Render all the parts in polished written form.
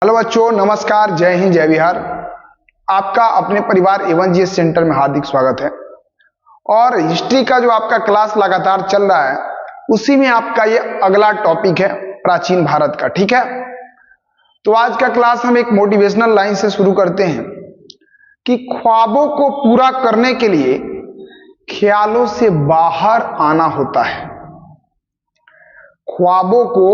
Hello बच्चों, नमस्कार, जय हिंद, जय बिहार। आपका अपने परिवार A1GS सेंटर में हार्दिक स्वागत है। और हिस्ट्री का जो आपका क्लास लगातार चल रहा है उसी में आपका ये अगला टॉपिक है प्राचीन भारत का। ठीक है, तो आज का क्लास हम एक मोटिवेशनल लाइन से शुरू करते हैं कि ख्वाबों को पूरा करने के लिए ख्यालों से बाहर आना होता है। ख्वाबों को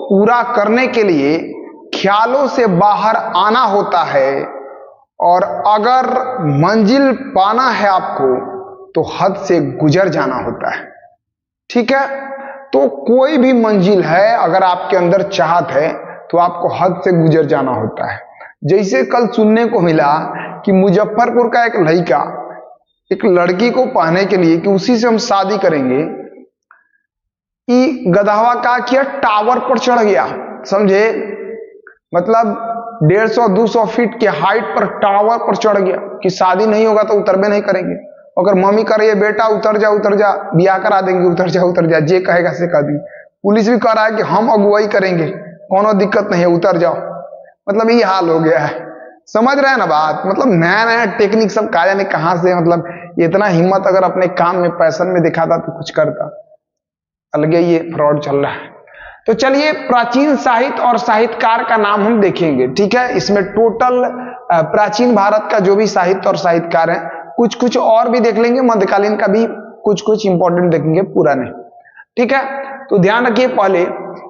पूरा करने के लिए ख्यालों से बाहर आना होता है, और अगर मंजिल पाना है आपको तो हद से गुजर जाना होता है। ठीक है, तो कोई भी मंजिल है, अगर आपके अंदर चाहत है तो आपको हद से गुजर जाना होता है। जैसे कल सुनने को मिला कि मुजफ्फरपुर का एक लड़का एक लड़की को पाने के लिए कि उसी से हम शादी करेंगे, गधावा का किया, टावर पर चढ़ गया। समझे, मतलब 150-200 फीट के हाइट पर टावर पर चढ़ गया कि शादी नहीं होगा तो उतरबे नहीं करेंगे। अगर मम्मी कर रही है बेटा उतर जा, ब्याह करा देंगे, उतर जा, जे कहेगा से कर दी। पुलिस भी कह रहा है कि हम अगुवाई करेंगे, कोनो दिक्कत नहीं है, उतर जाओ। मतलब ये हाल हो गया है। समझ रहे हैं ना बात? मतलब नया नया टेक्निक सब कहा जाने कहां से, मतलब इतना हिम्मत अगर अपने काम में पैशन में दिखाता तो कुछ करता। अलगे ये फ्रॉड चल रहा है। तो चलिए, प्राचीन साहित्य और साहित्यकार का नाम हम देखेंगे। ठीक है, इसमें टोटल प्राचीन भारत का जो भी साहित्य और साहित्यकार है, कुछ और भी देख लेंगे, मध्यकालीन का भी कुछ इंपॉर्टेंट देखेंगे, पूरा नहीं। ठीक है, तो ध्यान रखिए। पहले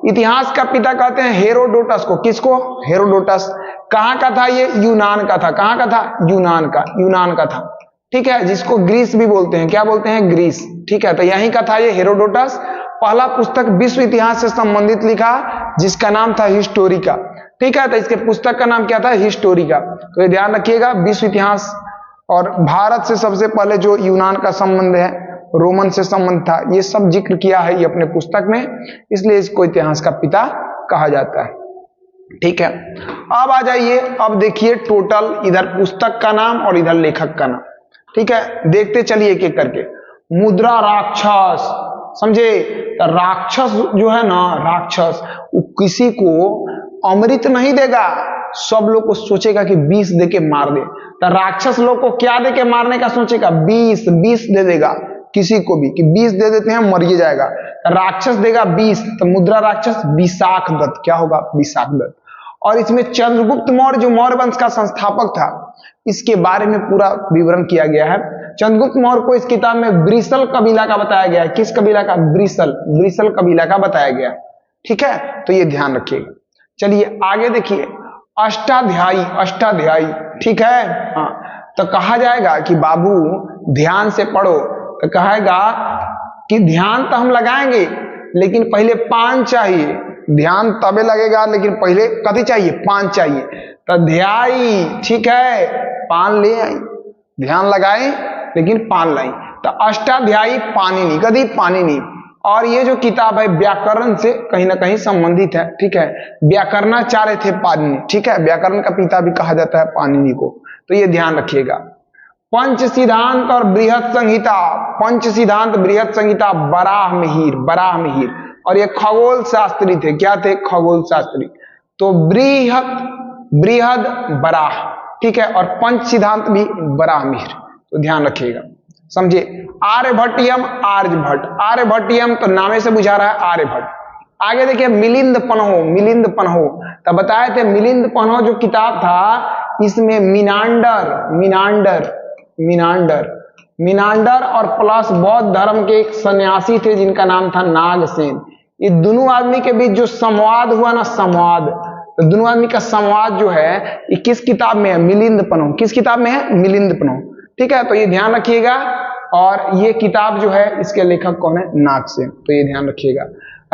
इतिहास का पिता कहते हैं हेरोडोटस को। किसको? हेरोडोटस। कहां का था ये? यूनान का था। कहां का था? यूनान का था। ठीक है, जिसको ग्रीस भी बोलते हैं। क्या बोलते हैं? ग्रीस। ठीक है, तो यहीं का था ये हेरोडोटस। पहला पुस्तक विश्व इतिहास से संबंधित लिखा, जिसका नाम था हिस्टोरिका। ठीक है, तो इसके पुस्तक का नाम क्या था? हिस्टोरिका। तो ये ध्यान रखिएगा, विश्व इतिहास। और भारत से सबसे पहले जो यूनान का संबंध है, रोमन से संबंध था, ये सब जिक्र किया है ये अपने पुस्तक में, इसलिए इसको इतिहास का पिता कहा जाता है। ठीक है, अब आ जाइए, अब देखिए टोटल इधर पुस्तक का नाम और इधर लेखक का नाम। ठीक है, देखते चलिए एक एक करके। मुद्रा राक्षस, समझे? तो राक्षस जो है ना, राक्षस वो किसी को अमृत नहीं देगा, सब लोग को सोचेगा कि 20 दे के मार दे। तो राक्षस लोग को क्या दे के मारने का सोचेगा? 20 दे देगा किसी को भी, कि 20 दे देते हैं मर ही जाएगा। तो राक्षस देगा 20, तो मुद्रा राक्षस विशाख दत्त। क्या होगा? विशाख दत्त। और इसमें चंद्रगुप्त मौर्य जो मौर्य वंश का संस्थापक था, इसके बारे में पूरा विवरण किया गया है। चंद्रगुप्त मौर्य को इस किताब में ब्रिसल कबीला का बताया गया है। किस कबीला का? ब्रिसल कबीला का बताया गया। ठीक है, तो ये ध्यान रखिएगा। चलिए आगे देखिए, अष्टाध्यायी। ठीक है, हाँ, तो कहा जाएगा कि बाबू ध्यान से पढ़ो, तो कहेगा कि ध्यान तो हम लगाएंगे लेकिन पहले पान चाहिए। ध्यान तबे लगेगा लेकिन पहले कभी चाहिए? पान चाहिए। तो ध्याई, ठीक है, पान ले आई, ध्यान लगाए लेकिन पान लाई। तो अष्टाध्यायी पाणिनि, कभी पाणिनि। और ये जो किताब है व्याकरण से कहीं ना कहीं संबंधित है। ठीक है, व्याकरणाचार्य थे पाणिनि। ठीक है, व्याकरण का पिता भी कहा जाता है पाणिनि को, तो ये ध्यान रखिएगा। पंच सिद्धांत और बृहत संहिता, पंच सिद्धांत बृहत संहिता बराहमिहिर। और ये खगोल शास्त्री थे। क्या थे? खगोल शास्त्री। तो बृहद बराह, ठीक है, और पंच सिद्धांत भी बराहमिहिर, तो ध्यान रखिएगा, समझे। आर्यभट्टियम, आर्यभट्टियम तो नामे से बुझा रहा है आर्यभट्ट। आगे देखिए मिलिंद पन्हो, तब बताए थे मिलिंद पन्हो जो किताब था, इसमें मिनांडर और प्लस बौद्ध धर्म के एक सन्यासी थे जिनका नाम था नागसेन। ये दोनों आदमी के बीच जो संवाद हुआ ना, तो दोनों आदमी का संवाद जो है ये किस किताब में है? मिलिंद पन्हो। किस किताब में है? मिलिंद पन्हो। ठीक है, तो ये ध्यान रखिएगा। और ये किताब जो है इसके लेखक कौन है? नागसेन, तो ये ध्यान रखिएगा।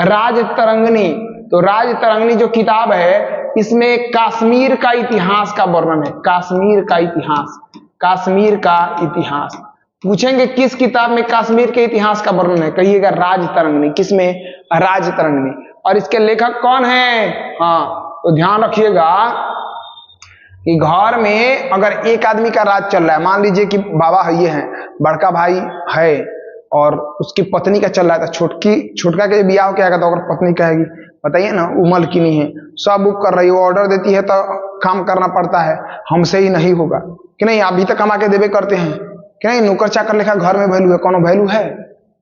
राजतरंगिणी, तो राजतरंगिणी जो किताब है इसमें कश्मीर का इतिहास का वर्णन है। कश्मीर का इतिहास पूछेंगे किस किताब में कश्मीर के इतिहास का वर्णन है? कहिएगा राजतरंगिणी। किसमें? राजतरंगिणी। और इसके लेखक कौन है? हाँ, तो ध्यान रखिएगा कि घर में अगर एक आदमी का राज चल रहा है, मान लीजिए कि बाबा ये है, बड़का भाई है और उसकी पत्नी का चल रहा था, छोटका के ब्याह क्या कहता, अगर पत्नी कहेगी बताइए ना, वो मलकिनी है, सब बुक कर रही है, ऑर्डर देती है तो काम करना पड़ता है, हमसे ही नहीं होगा कि नहीं, आप भी तो कमा के देवे करते हैं कि नहीं, नौकर चाकर लिखा घर में वैल्यू है, कौन वैल्यू है,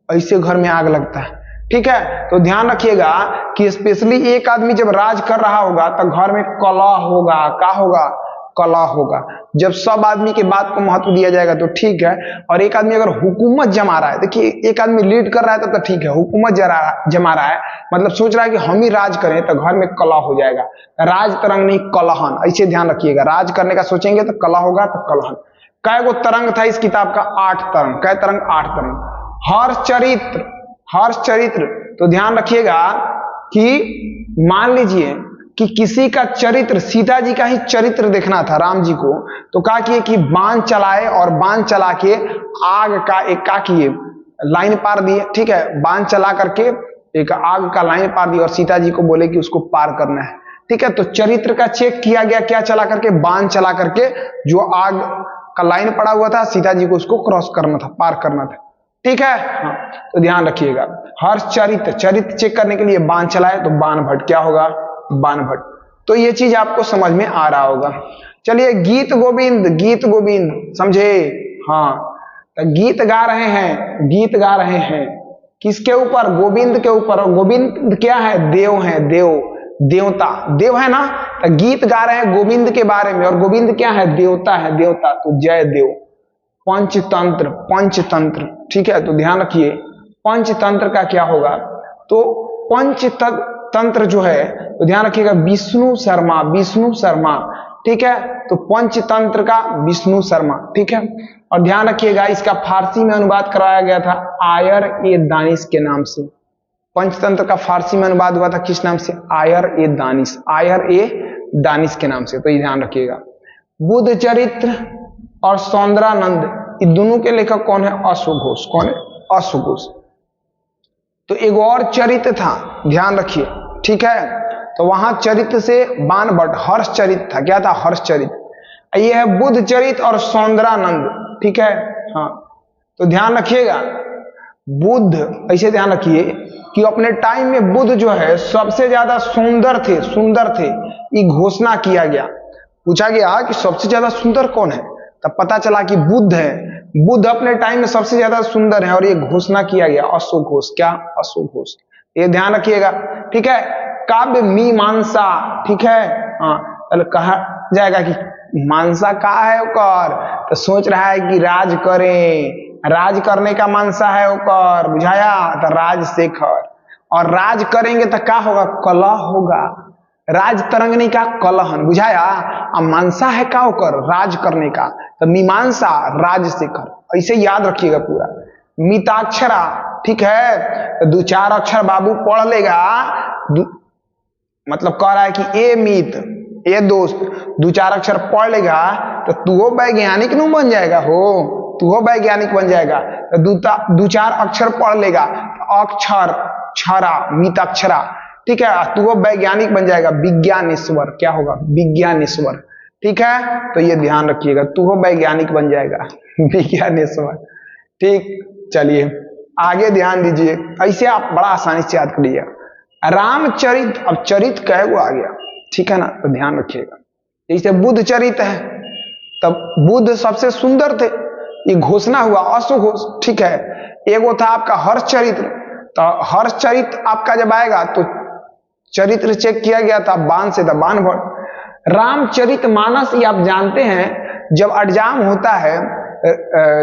ऐसे घर में आग लगता है। ठीक है, तो ध्यान रखिएगा कि स्पेशली एक आदमी जब राज कर रहा होगा तो घर में कलह होगा, क्या होगा, कलह होगा। जब सब आदमी के बात को महत्व दिया जाएगा तो ठीक है, और एक आदमी अगर हुकूमत जमा रहा है, देखिए एक आदमी लीड कर रहा है तब तो ठीक है, हुकूमत जमा रहा है मतलब सोच रहा है कि हम ही राज करें, तो घर में कलह हो जाएगा। राज तरंग नहीं कलहन, ऐसे ध्यान रखिएगा, राज करने का सोचेंगे तो कलह होगा, तो कलहन। कै गो तरंग था इस किताब का, 8 तरंग। कै तरंग, 8 तरंग। हर्ष चरित्र, तो ध्यान रखिएगा कि मान लीजिए कि किसी का चरित्र, सीता जी का ही चरित्र देखना था राम जी को, तो क्या किए कि बाण चलाए, और बाण चला के आग का एक क्या किए, लाइन पार दिए। ठीक है, बाण चला करके एक आग का लाइन पार दिया, और सीता जी को बोले कि उसको पार करना है। ठीक है, तो चरित्र का चेक किया गया, क्या चला करके, बाण चला करके जो आग का लाइन पड़ा हुआ था, सीता जी को उसको क्रॉस करना था, पार करना था। ठीक है, हाँ, तो ध्यान रखिएगा, हर चरित्र चेक करने के लिए बाण चलाए, तो बाण भट्ट, क्या होगा, बाण भट्ट। तो ये चीज आपको समझ में आ रहा होगा। चलिए, गीत गोविंद समझे, हाँ, तो गीत गा रहे हैं किसके ऊपर, गोविंद के ऊपर। और गोविंद क्या है, देव है, देवता, देव है ना, तो गीत गा रहे हैं गोविंद के बारे में, और गोविंद क्या है, देवता है, देवता, तो जय देव। पंचतंत्र, ठीक है, तो ध्यान रखिए पंचतंत्र का क्या होगा, तो पंचतंत्र जो है, तो ध्यान रखिएगा विष्णु शर्मा। ठीक है, तो पंचतंत्र का विष्णु शर्मा। ठीक है, और ध्यान रखिएगा इसका फारसी में अनुवाद कराया गया था आयर ए दानिश के नाम से। पंचतंत्र का फारसी में अनुवाद हुआ था किस नाम से, आयर ए दानिश के नाम से। तो ये ध्यान रखिएगा। बुद्ध चरित्र और सौंदरानंद, ये दोनों के लेखक कौन है, अश्वघोष। कौन है, अश्वघोष। तो एक और चरित्र था, ध्यान रखिए। ठीक है, तो वहां चरित्र से बाण भट्ट, हर्ष चरित्र था, क्या था, हर्ष चरित्र। ये है बुद्ध चरित्र और सौंदरानंद। ठीक है, हाँ, तो ध्यान रखिएगा बुद्ध, ऐसे ध्यान रखिए कि अपने टाइम में बुद्ध जो है सबसे ज्यादा सुंदर थे। ये घोषणा किया गया, पूछा गया कि सबसे ज्यादा सुंदर कौन है, तब पता चला कि बुद्ध है। बुद्ध अपने टाइम में सबसे ज्यादा सुंदर है, और ये घोषणा किया गया अश्वघोष। क्या, अश्वघोष, ये ध्यान रखिएगा। ठीक है, काव्य मीमांसा। ठीक है, हाँ, कहा जाएगा कि मानसा का है ओकर, तो सोच रहा है कि राज करने का मानसा है ओकर, बुझाया, तो राजशेखर। और राज करेंगे तो क्या होगा, कलह होगा, राज तरंगनी का कलहन, बुझाया। अब मानसा है का ओकर, राज करने का, तो मीमांसा, राजशेखर। ऐसे याद रखिएगा पूरा। मिताक्षरा, ठीक है, तो 2-4 अक्षर बाबू पढ़ लेगा, मतलब कह रहा है कि ए मित, ए दोस्त, 2-4 अक्षर पढ़ लेगा तो तू हो वैज्ञानिक नहीं बन जाएगा, तू हो वैज्ञानिक बन जाएगा। तो 2-4 अक्षर पढ़ लेगा, अक्षर, छरा, मिताक्षरा। ठीक है, तू वो वैज्ञानिक बन जाएगा, विज्ञानेश्वर। क्या होगा, विज्ञानेश्वर। ठीक है, तो ये ध्यान रखिएगा, तू वो वैज्ञानिक बन जाएगा, विज्ञानेश्वर। ठीक, चलिए आगे ध्यान दीजिए, ऐसे आप बड़ा आसानी से याद करिएगा। रामचरित, अब चरित कै गो आ गया, ठीक है ना, तो ध्यान रखिएगा। जैसे बुद्ध चरित है, तब बुद्ध सबसे सुंदर थे, ये घोषणा हुआ, अश्वघोष। ठीक है, एगो था आपका हर्ष चरित्र, तो हर्ष चरित्र आपका जब आएगा तो चरित्र चेक किया गया था बाण से, था बाण भट्ट। रामचरित मानस, ये आप जानते हैं, जब अडजाम होता है,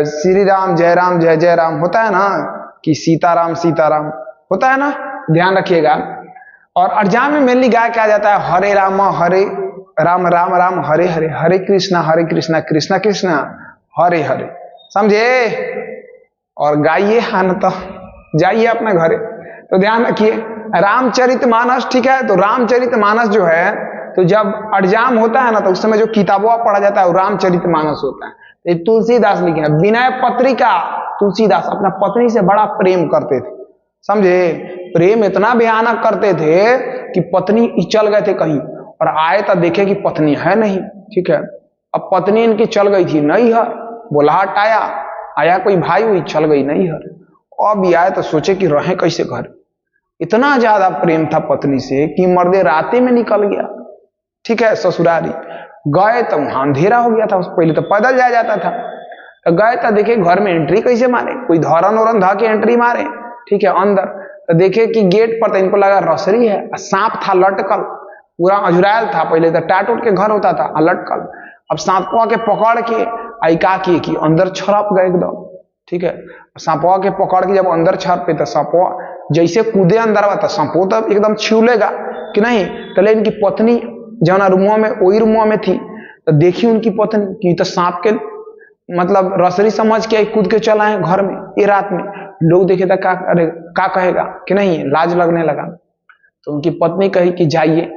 श्री राम जय राम जय जय राम होता है ना, कि सीताराम सीताराम होता है ना, ध्यान रखिएगा। और अडजाम में मेनली गाया क्या जाता है, हरे राम राम राम हरे हरे, हरे कृष्णा कृष्णा कृष्णा हरे हरे, समझे। और गाइए, हाँ न, तो जाइए अपने घरे। तो ध्यान रखिए रामचरित मानस। ठीक है, तो रामचरित मानस जो है, तो जब अडजाम होता है ना, तो उस समय जो किताबों पढ़ा जाता है वो रामचरित मानस होता है। ये तुलसीदास लिखे हैं, विनय पत्रिका। तुलसीदास अपना पत्नी से बड़ा प्रेम करते थे, समझे, प्रेम इतना भयानक करते थे कि पत्नी चल गए थे कहीं, और आए तो देखे कि पत्नी है नहीं। ठीक है, अब पत्नी इनकी चल गई थी नहीं है, बुलाहट आया कोई भाई हुई, चल गई नहीं है। अब आए तो सोचे कि रहे कैसे घर, इतना ज्यादा प्रेम था पत्नी से कि मर्दे राते में निकल गया, ठीक है, ससुरारी गए तो वहां अंधेरा हो गया था। पहले तो पैदल जाया जाता था, तो गए तो देखे घर में एंट्री कैसे मारे, कोई धरन वरन धा के एंट्री मारे, ठीक है, अंदर तो देखे कि गेट पर तो इनको लगा रसरी है, सांप था लटकल, पूरा अजुरायल था। पहले तो टाट उठ के घर होता था, लटकल। अब सांपवा के पकड़ के आई का किए कि अंदर छरप गए एकदम, ठीक है। सांपवा के पकड़ के जब अंदर छरपे तो सांपवा जैसे कूदे अंदर आता, सांपो तो एकदम छिउलेगा कि नहीं। तो इनकी पत्नी जौना रूमवा में वही रूमवा में थी, तो देखी उनकी पत्नी कि तो सांप के मतलब रसरी समझ के कूद के चला है घर में ये रात में। लोग देखे तो का कहेगा कि नहीं, लाज लगने लगा। तो उनकी पत्नी कही कि जाइए,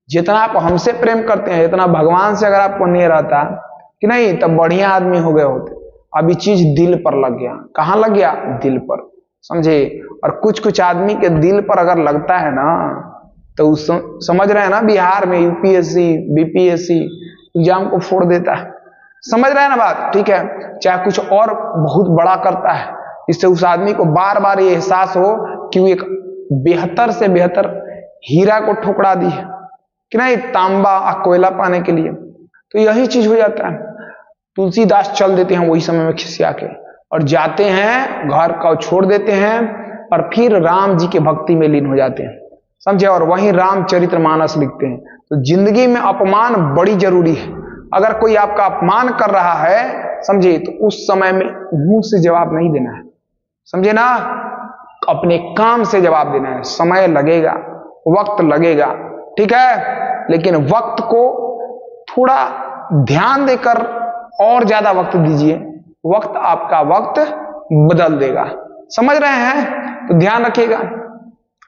जितना आप हमसे प्रेम करते हैं इतना भगवान से अगर आपको नहीं रहता कि नहीं, तब बढ़िया आदमी हो गए होते। अभी चीज दिल पर लग गया। कहां लग गया? दिल पर, समझे। और कुछ कुछ आदमी के दिल पर अगर लगता है ना, तो समझ रहे हैं ना, बिहार में यूपीएससी बीपीएससी एग्जाम को फोड़ देता है। समझ रहे हैं ना बात, ठीक है। चाहे कुछ और बहुत बड़ा करता है, इससे उस आदमी को बार बार ये एहसास हो कि वो एक बेहतर से बेहतर हीरा को ठुकरा दी है कि नहीं, तांबा कोयला पाने के लिए। तो यही चीज हो जाता है। तुलसीदास चल देते हैं वही समय में खिसिया के, और जाते हैं घर का छोड़ देते हैं, और फिर राम जी के भक्ति में लीन हो जाते हैं, समझे। और वहीं रामचरितमानस लिखते हैं। तो जिंदगी में अपमान बड़ी जरूरी है। अगर कोई आपका अपमान कर रहा है, समझे, तो उस समय में मुंह से जवाब नहीं देना है, समझे ना। अपने काम से जवाब देना है। समय लगेगा, वक्त लगेगा, ठीक है, लेकिन वक्त को थोड़ा ध्यान देकर और ज्यादा वक्त दीजिए, वक्त आपका वक्त बदल देगा। समझ रहे हैं? तो ध्यान रखिएगा।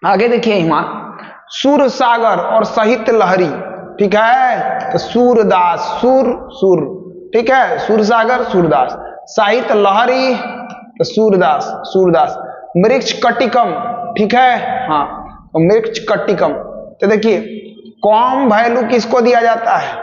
आगे देखिए, हिमा सुर सागर और साहित्य लहरी, ठीक है। तो सूरदास, सुर, ठीक है, सुर सागर सूरदास, साहित्य लहरी तो सूरदास, मृक्ष कटिकम, ठीक है, हाँ, तो मृक्ष कटिकम। तो देखिए, कॉम वैल्यू किसको दिया जाता है,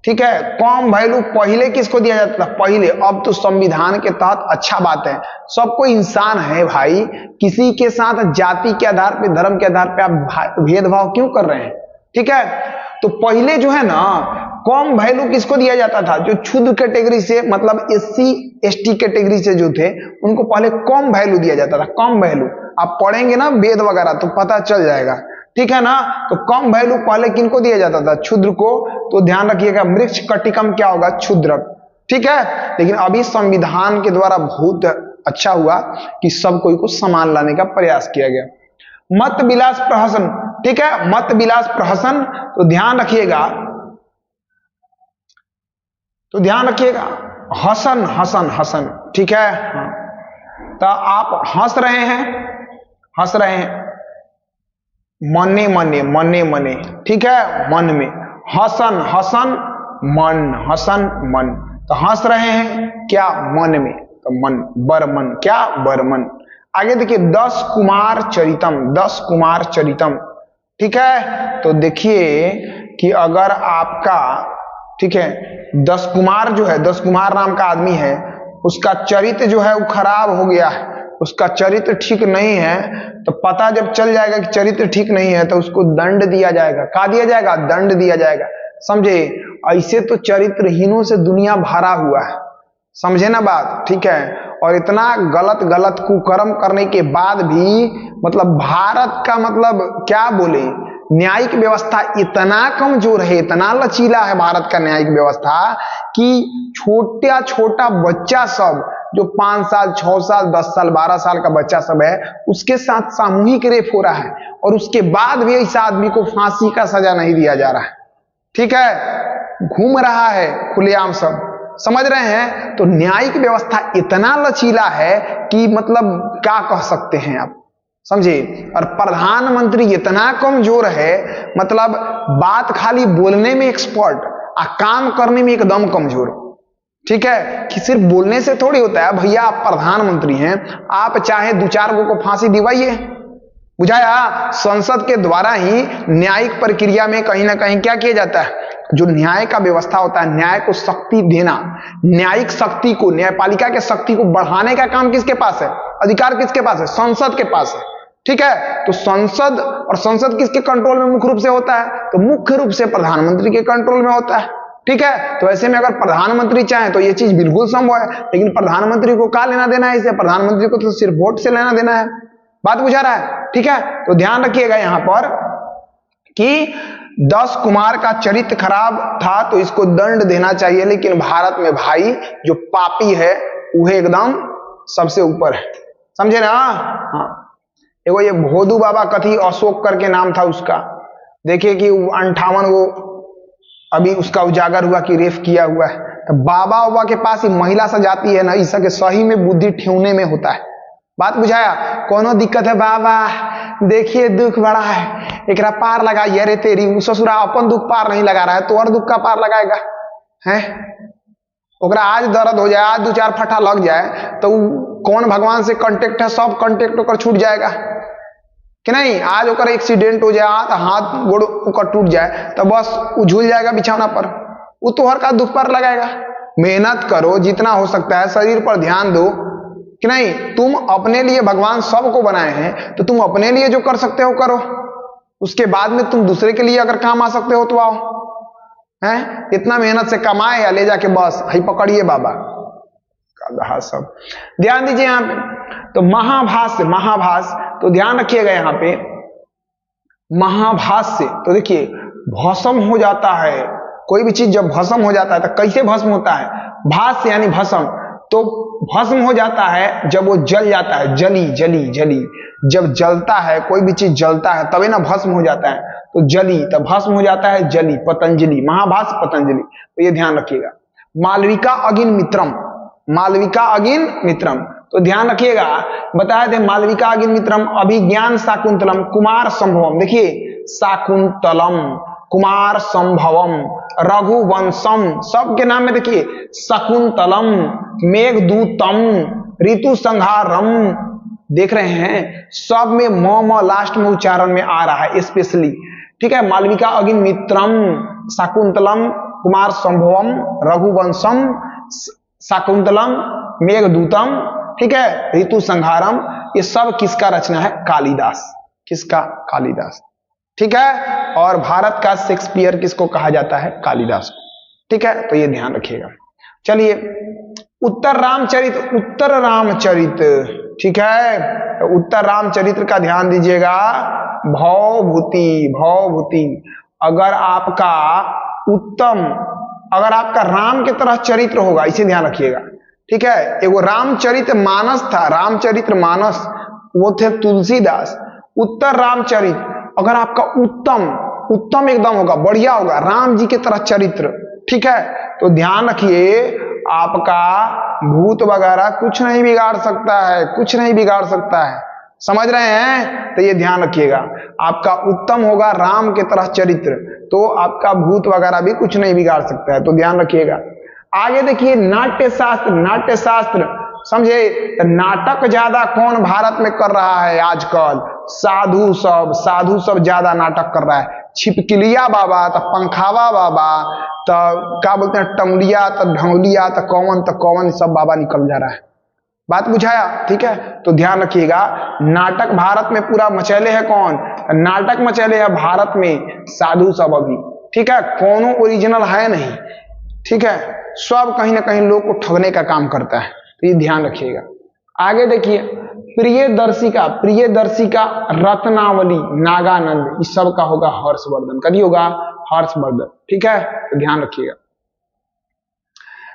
ठीक है, कॉम वैल्यू पहले किसको दिया जाता था? पहले। अब तो संविधान के तहत अच्छा बात है, सबको इंसान है भाई, किसी के साथ जाति के आधार पे, धर्म के आधार पे आप भेदभाव क्यों कर रहे हैं, ठीक है। तो पहले जो है ना, कॉम वैल्यू किसको दिया जाता था? जो क्षुद्र कैटेगरी से, मतलब एससी एसटी कैटेगरी से जो थे, उनको पहले कॉम वैल्यू दिया जाता था। कॉम वैल्यू आप पढ़ेंगे ना वेद वगैरह तो पता चल जाएगा, ठीक है ना। तो कम वैल्यू पहले किनको दिया जाता था? क्षुद्र को। तो ध्यान रखिएगा, मृक्ष कटिकम क्या होगा? क्षुद्रक, ठीक है। लेकिन अभी संविधान के द्वारा बहुत अच्छा हुआ कि सब कोई को समान लाने का प्रयास किया गया। मत विलास प्रहसन, ठीक है, मत विलास प्रहसन। तो ध्यान रखिएगा, हसन, ठीक है। तो आप हंस रहे हैं मने, ठीक है, मन में। हसन मन, तो हंस रहे हैं क्या? मन में, तो मन, बरमन, क्या? बरमन। आगे देखिए, 10 कुमार चरितम, ठीक है। तो देखिए कि अगर आपका, ठीक है, 10 कुमार जो है, 10 कुमार नाम का आदमी है, उसका चरित्र जो है वो खराब हो गया है, उसका चरित्र ठीक नहीं है, तो पता जब चल जाएगा कि चरित्र ठीक नहीं है, तो उसको दंड दिया जाएगा। क्या दिया जाएगा? दंड दिया जाएगा, समझे। ऐसे तो चरित्रहीनों से दुनिया भरा हुआ है, समझे ना बात, ठीक है। और इतना गलत कुकर्म करने के बाद भी, मतलब भारत का, मतलब क्या बोले, न्यायिक व्यवस्था इतना कमजोर है, इतना लचीला है भारत का न्यायिक व्यवस्था, कि छोटा बच्चा सब, जो 5 साल 6 साल 10 साल 12 साल का बच्चा सब है, उसके साथ सामूहिक रेप हो रहा है, और उसके बाद भी इस आदमी को फांसी का सजा नहीं दिया जा रहा है, ठीक है। घूम रहा है खुलेआम सब, समझ रहे हैं। तो न्यायिक व्यवस्था इतना लचीला है कि मतलब क्या कह सकते हैं आप, समझे। और प्रधानमंत्री इतना कमजोर है, मतलब बात खाली बोलने में एक्सपर्ट, और काम करने में एकदम कमजोर, ठीक है। कि सिर्फ बोलने से थोड़ी होता है भैया, आप प्रधानमंत्री हैं, आप चाहे 2-4 को फांसी दिवाइए, बुझाया। संसद के द्वारा ही न्यायिक प्रक्रिया में कहीं ना कहीं क्या किया जाता है? जो न्याय का व्यवस्था होता है, न्याय को शक्ति देना, न्यायिक शक्ति को, न्यायपालिका के शक्ति को बढ़ाने का काम किसके पास है? अधिकार किसके पास है? संसद के पास है, ठीक है। तो संसद, और संसद किसके कंट्रोल में मुख्य रूप से होता है? तो मुख्य रूप से प्रधानमंत्री के कंट्रोल में होता है, ठीक है। तो ऐसे में अगर प्रधानमंत्री चाहे तो ये चीज बिल्कुल संभव है, लेकिन प्रधानमंत्री को क्या लेना देना है इसे? प्रधानमंत्री को तो सिर्फ वोट से लेना देना है। बात बुझा रहा है, ठीक है। तो ध्यान रखिएगा यहां पर कि 10 कुमार का चरित्र खराब था तो इसको दंड देना चाहिए, लेकिन भारत में भाई जो पापी है वह एकदम सबसे ऊपर है, समझे ना? हाँ, एगो ये भोदू बाबा कथी अशोक करके नाम था उसका, देखिए कि 58 वो अभी उसका उजागर हुआ कि रेप किया हुआ है। तो बाबा के पास ही महिला सजाती है ना, इस के सही में बुद्धि ठेवने में होता है। बात बुझाया? कोनो दिक्कत है बाबा, देखिए दुख बड़ा है, एकरा पार लगाइए रे तेरी, ससुरा अपन दुख पार नहीं लगा रहा है तो और दुख का पार लगाएगा है? ओकरा आज दर्द हो जाए, आज 2-4 फटा लग जाए तो कौन भगवान से कांटेक्ट है? सब कांटेक्ट ओकर छूट जाएगा कि नहीं? आज ओकर एक्सीडेंट हो जाए, हाथ गोड़ ओकर टूट जाए तो बस झूल जाएगा बिछौना पर, वो तोहर का दुख पर लगाएगा। मेहनत करो जितना हो सकता है, शरीर पर ध्यान दो कि नहीं। तुम अपने लिए, भगवान सबको बनाए हैं तो तुम अपने लिए जो कर सकते हो करो, उसके बाद में तुम दूसरे के लिए अगर काम आ सकते हो तो आओ, हैं? इतना मेहनत से कमाए या ले जाके बस हई पकड़िए बाबा सब। ध्यान दीजिए यहां पे, तो महाभास, तो ध्यान रखिएगा यहां पे महाभास से, तो देखिए भस्म हो जाता है कोई भी चीज। जब भस्म हो जाता है तो कैसे भस्म होता है? भास से यानी भस्म, तो भस्म हो जाता है जब वो जल जाता है, जली जब जलता है कोई भी चीज जलता है तभी ना भस्म हो जाता है, तो जली तब भस्म हो जाता है, जली पतंजलि, महाभास पतंजलि। तो ये ध्यान रखिएगा। मालविका अगिन मित्रम, तो ध्यान रखिएगा, बताए थे मालविका अगिन मित्रम, अभिज्ञान शाकुंतलम, कुमार संभवम, देखिए शाकुंतलम, कुमार संभवम, रघुवंशम, सबके नाम में देखिए शकुंतलम, मेघदूतम, ऋतु संहारम, देख रहे हैं सब में म लास्ट में उच्चारण में आ रहा है स्पेशली, ठीक है। मालविका अगिन मित्रम, शाकुंतलम, कुमार संभवम, रघुवंशम, शाकुंतलम, मेघदूतम, ठीक है, ऋतु संहारम, ये सब किसका रचना है? कालिदास। किसका? कालिदास, ठीक है। और भारत का शेक्सपियर किसको कहा जाता है? कालिदास को, ठीक है। तो ये ध्यान रखिएगा। चलिए उत्तर रामचरित, ठीक है। उत्तर रामचरित्र का ध्यान दीजिएगा। भवभूति, अगर आपका राम के तरह चरित्र होगा, इसे ध्यान रखिएगा, ठीक है। एगो रामचरित्र मानस था, रामचरित्र मानस, वो थे तुलसीदास। उत्तर रामचरित्र अगर आपका उत्तम एकदम होगा, बढ़िया होगा, राम जी के तरह चरित्र, ठीक है, तो ध्यान रखिए आपका भूत वगैरह कुछ नहीं बिगाड़ सकता है, समझ रहे हैं? तो ये ध्यान रखिएगा, आपका उत्तम होगा राम के तरह चरित्र, तो आपका भूत वगैरह भी कुछ नहीं बिगाड़ सकता है, तो ध्यान रखिएगा। आगे देखिए नाट्य शास्त्र, समझे? नाटक ज्यादा कौन भारत में कर रहा है आजकल? साधु सब ज्यादा नाटक कर रहा है। छिपकलिया बाबा, तो पंखावा बाबा, तो क्या बोलते हैं, टंगलिया, तो ढंगलिया, तो कौन सब बाबा निकल जा रहा है। बात बुझाया, ठीक है। तो ध्यान रखिएगा, नाटक भारत में पूरा मचैले है कौन? नाटक मचैले है भारत में साधु सब अभी, ठीक है। कोनो ओरिजिनल है नहीं, ठीक है, सब कहीं ना कहीं लोग को ठगने का काम करता है, तो ये ध्यान रखिएगा। आगे देखिए प्रियदर्शिका रत्नावली, नागानंद, इस सब का होगा हर्षवर्धन, कभी होगा हर्षवर्धन, ठीक है, तो ध्यान रखिएगा।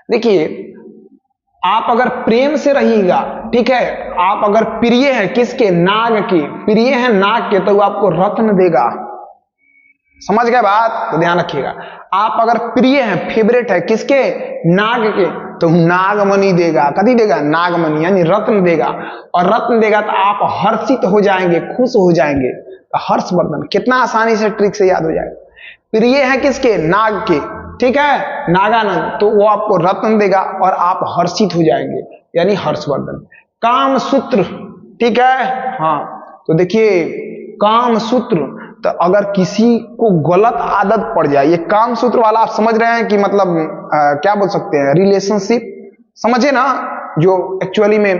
देखिए आप अगर प्रेम से रहिएगा, ठीक है, आप अगर प्रिय है किसके? नाग के, प्रिय है नाग के, तो वो आपको रत्न देगा, समझ गए बात? तो ध्यान रखिएगा। आप अगर प्रिय है, फेवरेट है किसके? नाग के, तो नागमणि देगा, कभी देगा? नागमणि यानी रत्न देगा, और रत्न देगा तो आप हर्षित हो जाएंगे, खुश हो जाएंगे, तो हर्षवर्धन, कितना आसानी से ट्रिक से याद हो जाएगा। प्रिय है किसके? नाग के, ठीक है, नागानंद, तो वो आपको रत्न देगा और आप हर्षित हो जाएंगे, यानी हर्षवर्धन। कामसूत्र, ठीक है, हाँ, तो देखिए कामसूत्र, तो अगर किसी को गलत आदत पड़ जाए, ये कामसूत्र वाला आप समझ रहे हैं कि मतलब क्या बोल सकते हैं, रिलेशनशिप, समझे ना, जो एक्चुअली में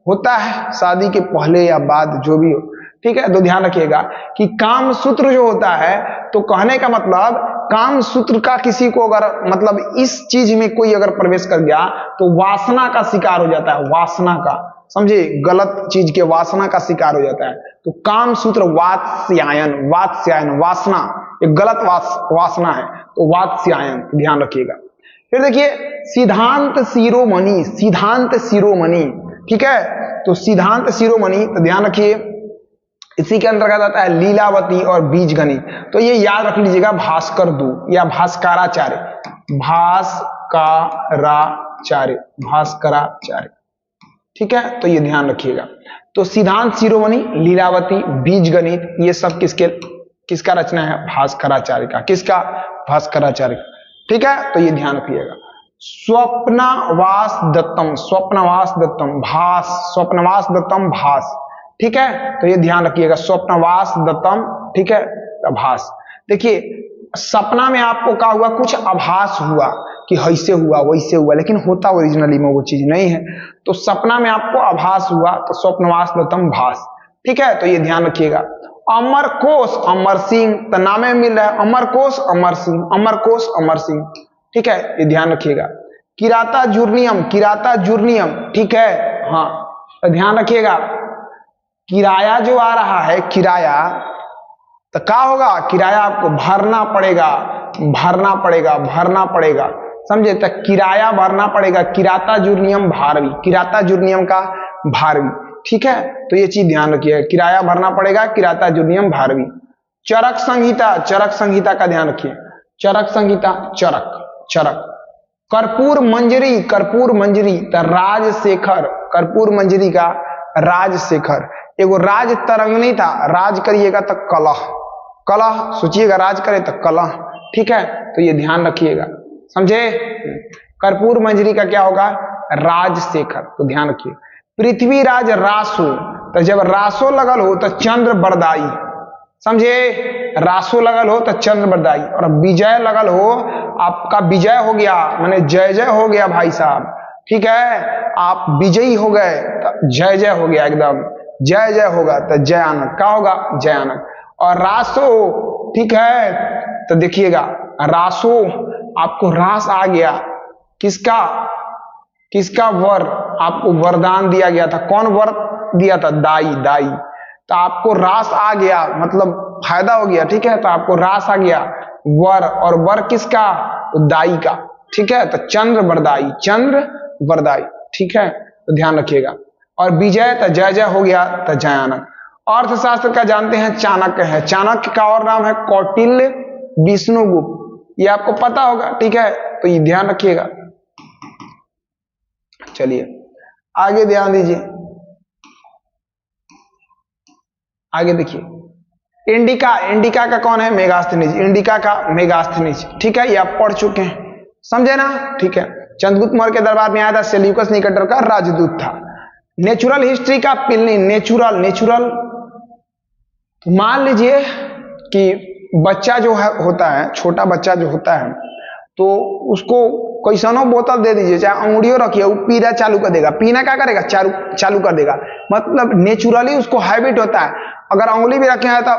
होता है शादी के पहले या बाद, जो भी हो, ठीक है, तो ध्यान रखिएगा कि काम सूत्र जो होता है, तो कहने का मतलब काम सूत्र का किसी को अगर मतलब इस चीज में कोई अगर प्रवेश कर गया तो वासना का शिकार हो जाता है, वासना का, समझे, गलत चीज के वासना का शिकार हो जाता है। तो काम सूत्र वात्स्यायन, वात्स्यायन वासना, एक गलत वासना है, तो वात्स्यायन, ध्यान रखिएगा। फिर देखिए सिद्धांत शिरोमणि, सिद्धांत शिरोमणि, ठीक है, तो सिद्धांत शिरोमणि, तो ध्यान रखिए इसी के अंतर्गत आता है लीलावती और बीजगणित। तो ये याद रख लीजिएगा भास्कर दू या भास्कराचार्य, भास्कराचार्य, भास्कराचार्य, ठीक है, तो ये ध्यान रखिएगा। तो सिद्धांत शिरोमणि, लीलावती, बीजगणित, ये सब किसका रचना है? भास्कराचार्य का। किसका? भास्कराचार्य, ठीक है, तो ये ध्यान रखिएगा। स्वप्नवास दत्तम, स्वप्नवास दत्तम, भास, स्वप्नवास दत्तम भास, ठीक है, तो ये ध्यान रखिएगा, स्वप्नवास दत्तम, ठीक है, आभास। देखिए सपना में आपको क्या हुआ? कुछ आभास हुआ कि ऐसे हुआ वैसे हुआ, लेकिन होता ओरिजिनली में वो चीज नहीं है। तो सपना में आपको आभास हुआ, तो स्वप्नवास दत्तम भास, ठीक है, तो ये ध्यान रखिएगा। अमर कोश, अमर सिंह, तो नामे मिल रहा है, अमर कोश अमर सिंह, अमर कोश अमर सिंह, ठीक है, ये ध्यान रखिएगा। किराता जूर्नियम, किराता जूर्नियम, ठीक है, हाँ, तो ध्यान रखिएगा किराया जो आ रहा है, किराया, तो क्या होगा? किराया आपको भरना पड़ेगा, भरना पड़ेगा, भरना पड़ेगा, समझे, तो किराया भरना पड़ेगा। किराता जूर्नियम भारवी, किराता जूर्नियम का भारवी, ठीक है, तो ये चीज ध्यान रखिए, किराया भरना पड़ेगा, किराता जूर्नियम भारवी। चरक संहिता, चरक संहिता का ध्यान रखिए, चरक संहिता, चरक, चरक। कर्पूर मंजरी, कर्पूर मंजरी, तो राजशेखर, कर्पूर मंजरी का राजशेखर। एगो राज तरंगनी था, राज करिएगा तो कलह, कलह सोचिएगा, राज करे तो कलह, ठीक है, तो ये ध्यान रखिएगा, समझे। कर्पूर मंजरी का क्या होगा? राजशेखर, तो ध्यान रखिए। पृथ्वीराज रासो, तो जब रासो लगल हो तो चंद्र बरदाई, समझे, रासो लगल हो तो चंद्र बरदाई। और विजय लगल हो, आपका विजय हो गया, माने जय जय हो गया भाई साहब, ठीक है, आप विजयी हो गए तो जय जय हो गया, एकदम जय जय होगा तो जयानक, क्या होगा? जयानक। और रासो, ठीक है, तो देखिएगा रासो, आपको रास आ गया, किसका? किसका? वर, आपको वरदान दिया गया था। कौन वर दिया था? दाई, दाई, तो आपको रास आ गया, मतलब फायदा हो गया, ठीक है, तो आपको रास आ गया, वर, और वर किसका? दाई का, ठीक है, तो चंद्र वरदाई, चंद्र वरदाई, ठीक है, तो ध्यान रखिएगा। और विजय, तो जय जय हो गया, तो जयानक। अर्थशास्त्र का जानते हैं चाणक्य है, चाणक्य का और नाम है कौटिल्य विष्णुगुप्त, ये आपको पता होगा, ठीक है, तो ये ध्यान रखिएगा। चलिए आगे ध्यान दीजिए, आगे देखिए। इंडिका, इंडिका का कौन है? मेगास्थनीज, इंडिका का मेगास्थनीज, ठीक है, ये आप पढ़ चुके हैं, समझे ना, ठीक है। चंद्रगुप्त मौर्य के दरबार में आया था, सेल्यूकस निकेटर का राजदूत था। नेचुरल हिस्ट्री का पिलनी, नेचुरल, नेचुरल, मान लीजिए कि बच्चा जो है होता है, छोटा बच्चा जो होता है, तो उसको कैसनो बोतल दे दीजिए, चाहे अंगुड़ियों रखिए, वो पीना चालू कर देगा, पीना क्या करेगा? चालू कर देगा, मतलब नेचुरली उसको हैबिट होता है। अगर अंगुली भी रखे हैं तो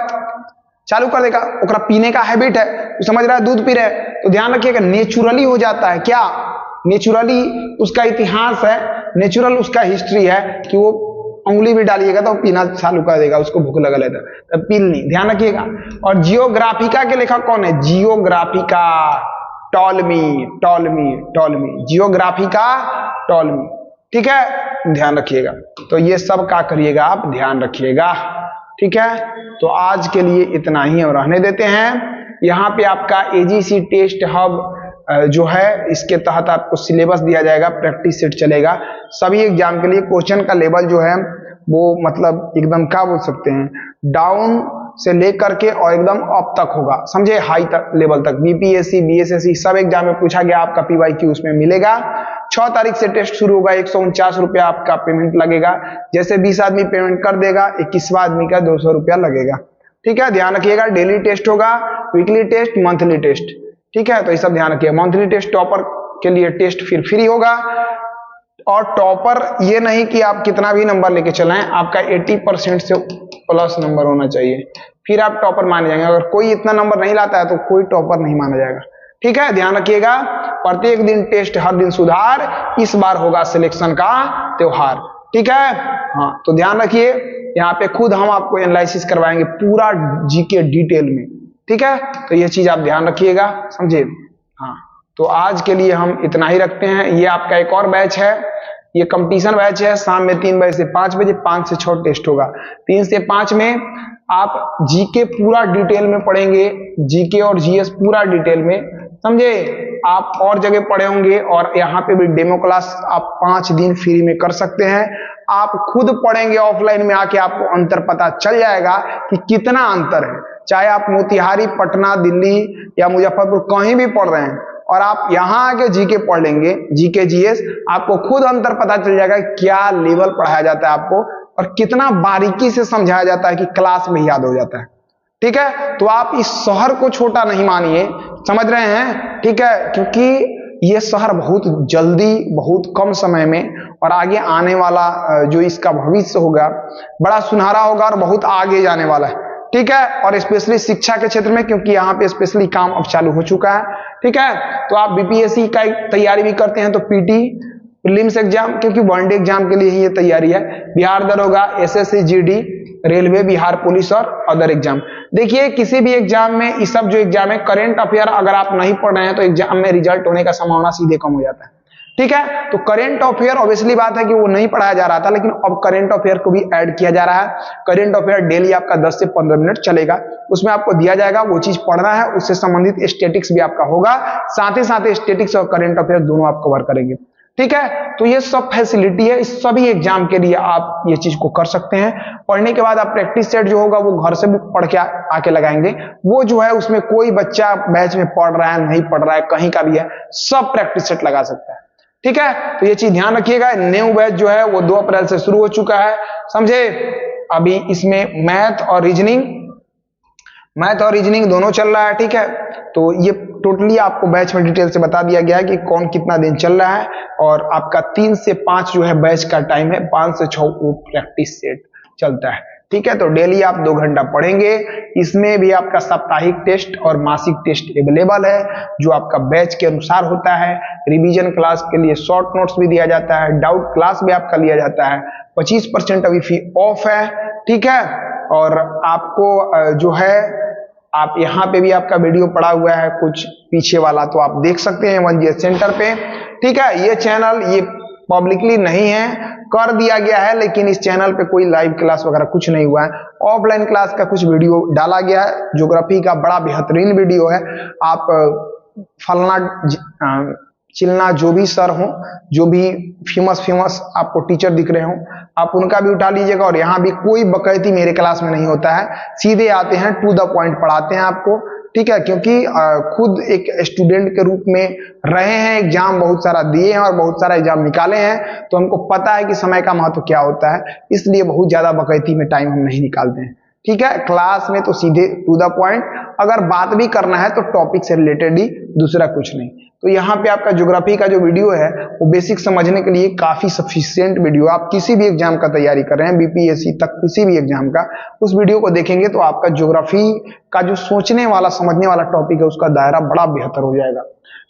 चालू कर देगा, ओकरा पीने का हैबिट है, तो समझ रहा है, दूध पी रहे हैं, तो ध्यान रखिएगा नेचुरली हो जाता है। क्या? नेचुरली उसका इतिहास है, नेचुरल उसका हिस्ट्री है कि वो उंगली भी डालिएगा तो पीना चालू कर देगा, उसको भूख लगा लेता है, तो पील नहीं, ध्यान रखिएगा। और जियोग्राफिका के लेखक कौन है? जियोग्राफिका, टॉलमी, टॉलमी, टॉलमी, जियोग्राफिका टॉलमी, ठीक है, ध्यान रखिएगा। तो ये सब क्या करिएगा आप? ध्यान रखिएगा, ठीक है। तो आज के लिए इतना ही और रहने देते हैं। यहाँ पे आपका एजीसी टेस्ट हब जो है, इसके तहत आपको सिलेबस दिया जाएगा, प्रैक्टिस सेट चलेगा सभी एग्जाम के लिए। क्वेश्चन का लेवल जो है वो मतलब एकदम क्या बोल सकते हैं, डाउन से लेकर के और एकदम अप तक होगा, समझे, हाई तक लेवल तक। बीपीएससी, बीएसएससी सब एग्जाम में पूछा गया, आपका पीवाईक्यू उसमें मिलेगा। 6 तारीख से टेस्ट शुरू होगा, 149 रुपया आपका पेमेंट लगेगा। जैसे 20 आदमी पेमेंट कर देगा, 21वां आदमी का 200 रुपया लगेगा, ठीक है, ध्यान रखिएगा। डेली टेस्ट होगा, वीकली टेस्ट, मंथली टेस्ट, ठीक है, तो ये सब ध्यान रखिए। मंथली टेस्ट टॉपर के लिए टेस्ट फिर फ्री होगा, और टॉपर ये नहीं कि आप कितना भी नंबर लेके चलाएं, आपका 80% से प्लस नंबर होना चाहिए, फिर आप टॉपर माने जाएंगे। अगर कोई इतना नंबर नहीं लाता है तो कोई टॉपर नहीं माना जाएगा। ठीक है, ध्यान रखिएगा, प्रत्येक दिन टेस्ट, हर दिन सुधार, इस बार होगा सिलेक्शन का त्योहार। ठीक है, हाँ, तो ध्यान रखिए, यहाँ पे खुद हम आपको एनालिसिस करवाएंगे पूरा जीके डिटेल में। ठीक है, तो ये चीज आप ध्यान रखिएगा, समझे। हाँ, तो आज के लिए हम इतना ही रखते हैं। ये आपका एक और बैच है, ये कंपटीशन बैच है, शाम में 3 बजे से 5 बजे, 5 से 6 टेस्ट होगा। 3 से 5 में आप जीके पूरा डिटेल में पढ़ेंगे, जीके और जीएस पूरा डिटेल में, समझे। आप और जगह पढ़े होंगे और यहाँ पे भी डेमो क्लास आप 5 दिन फ्री में कर सकते हैं। आप खुद पढ़ेंगे ऑफलाइन में आके, आपको अंतर पता चल जाएगा कि कितना अंतर है। चाहे आप मोतिहारी, पटना, दिल्ली या मुजफ्फरपुर कहीं भी पढ़ रहे हैं और आप यहाँ आके जीके पढ़ लेंगे, जीके जीएस, आपको खुद अंतर पता चल जाएगा क्या लेवल पढ़ाया जाता है आपको और कितना बारीकी से समझाया जाता है कि क्लास में याद हो जाता है। ठीक है, तो आप इस शहर को छोटा नहीं मानिए, समझ रहे हैं। ठीक है, क्योंकि ये शहर बहुत जल्दी, बहुत कम समय में और आगे आने वाला जो इसका भविष्य होगा बड़ा सुनहरा होगा और बहुत आगे जाने वाला है। ठीक है, और स्पेशली शिक्षा के क्षेत्र में, क्योंकि यहाँ पे स्पेशली काम अब चालू हो चुका है। ठीक है, तो आप बीपीएससी का तैयारी भी करते हैं तो पीटी, प्रीलिम्स एग्जाम, क्योंकि वनडे एग्जाम के लिए ही ये तैयारी है, बिहार दरोगा, SSC GD, railway, Bihar police और अदर एग्जाम। देखिए, किसी भी एग्जाम में इस सब जो एग्जाम है, करंट अफेयर अगर आप नहीं पढ़ रहे हैं तो एग्जाम में रिजल्ट होने का संभावना सीधे कम हो जाता है। ठीक है, तो करंट अफेयर ऑब्वियसली बात है कि वो नहीं पढ़ाया जा रहा था, लेकिन अब करंट अफेयर को भी ऐड किया जा रहा है। करंट अफेयर डेली आपका 10 से 15 मिनट चलेगा, उसमें आपको दिया जाएगा, वो चीज पढ़ना है, उससे संबंधित स्टैटिक्स भी आपका होगा, साथ ही साथ स्टैटिक्स और करंट अफेयर दोनों आप कवर करेंगे। ठीक है, तो ये सब फैसिलिटी है, इस सभी एग्जाम के लिए आप ये चीज को कर सकते हैं। पढ़ने के बाद आप प्रैक्टिस सेट जो होगा वो घर से भी पढ़ के आके लगाएंगे, वो जो है उसमें कोई बच्चा बैच में पढ़ रहा है, नहीं पढ़ रहा है, कहीं का भी है, सब प्रैक्टिस सेट लगा सकता है। ठीक है, तो ये चीज ध्यान रखिएगा। न्यू बैच जो है वो 2 अप्रैल से शुरू हो चुका है, समझे। अभी इसमें मैथ और रीजनिंग दोनों चल रहा है। ठीक है, तो ये टोटली आपको बैच में डिटेल से बता दिया गया है कि कौन कितना दिन चल रहा है, और आपका 3 से 5 जो है बैच का टाइम है, 5 से 6 वो प्रैक्टिस सेट चलता है। ठीक है, तो डेली आप 2 घंटा पढ़ेंगे। इसमें भी आपका साप्ताहिक टेस्ट और मासिक टेस्ट अवेलेबल है, जो आपका बैच के अनुसार होता है। रिवीजन क्लास के लिए शॉर्ट नोट्स भी दिया जाता है, डाउट क्लास भी आपका लिया जाता है। 25% अभी फी ऑफ है। ठीक है, और आपको जो है, आप यहाँ पे भी आपका वीडियो पड़ा हुआ है कुछ पीछे वाला, तो आप देख सकते हैं 1GS सेंटर पे। ठीक है, ये चैनल ये पब्लिकली नहीं है, कर दिया गया है, लेकिन इस चैनल पे कोई लाइव क्लास वगैरह कुछ नहीं हुआ है। ऑफलाइन क्लास का कुछ वीडियो डाला गया है, ज्योग्राफी का बड़ा बेहतरीन वीडियो है। आप फलना चिलना जो भी सर हो, जो भी फेमस आपको टीचर दिख रहे हो, आप उनका भी उठा लीजिएगा। और यहाँ भी कोई बकैती मेरे क्लास में नहीं होता है, सीधे आते हैं, टू द पॉइंट पढ़ाते हैं आपको। ठीक है, क्योंकि खुद एक स्टूडेंट के रूप में रहे हैं, एग्जाम बहुत सारा दिए हैं और बहुत सारा एग्जाम निकाले हैं, तो हमको पता है कि समय का महत्व क्या होता है, इसलिए बहुत ज्यादा बकैती में टाइम हम नहीं निकालते हैं। ठीक है, क्लास में तो सीधे टू द पॉइंट, अगर बात भी करना है तो टॉपिक से रिलेटेड ही, दूसरा कुछ नहीं। तो यहाँ पे आपका ज्योग्राफी का जो वीडियो है वो बेसिक समझने के लिए काफी सफिशिएंट वीडियो। आप किसी भी एग्जाम का तैयारी कर रहे हैं, बीपीएससी तक किसी भी एग्जाम का, उस वीडियो को देखेंगे तो आपका ज्योग्राफी का जो सोचने वाला, समझने वाला टॉपिक है, उसका दायरा बड़ा बेहतर हो जाएगा।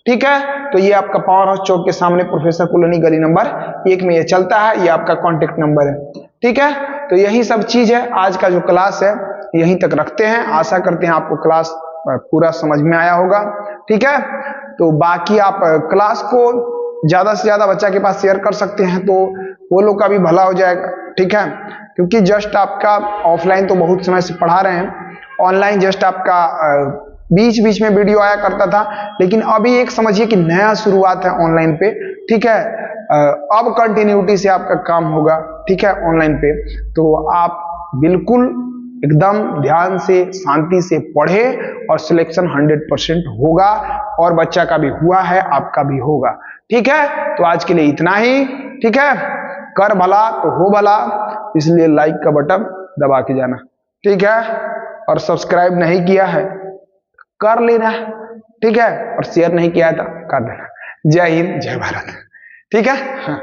ठीक है, तो ये आपका पावर हाउस चौक के सामने प्रोफेसर कॉलोनी गली नंबर 1 में ये चलता है, ये आपका कॉन्टेक्ट नंबर है। ठीक है, तो यही सब चीज है। आज का जो क्लास है यहीं तक रखते हैं, आशा करते हैं आपको क्लास पूरा समझ में आया होगा। ठीक है, तो बाकी आप क्लास को ज्यादा से ज्यादा बच्चा के पास शेयर कर सकते हैं, तो वो लोग का भी भला हो जाएगा। ठीक है, क्योंकि जस्ट आपका ऑफलाइन तो बहुत समय से पढ़ा रहे हैं, ऑनलाइन जस्ट आपका बीच बीच में वीडियो आया करता था, लेकिन अभी एक समझिए कि नया शुरुआत है ऑनलाइन पे। ठीक है, अब कंटिन्यूटी से आपका काम होगा। ठीक है, ऑनलाइन पे तो आप बिल्कुल एकदम ध्यान से, शांति से पढ़े और सिलेक्शन 100% होगा, और बच्चा का भी हुआ है, आपका भी होगा। ठीक है, तो आज के लिए इतना ही। ठीक है, कर भला तो हो भला, इसलिए लाइक का बटन दबा के जाना। ठीक है, और सब्सक्राइब नहीं किया है कर लेना। ठीक है, और शेयर नहीं किया था कर देना। जय हिंद, जय भारत। ठीक है, हाँ।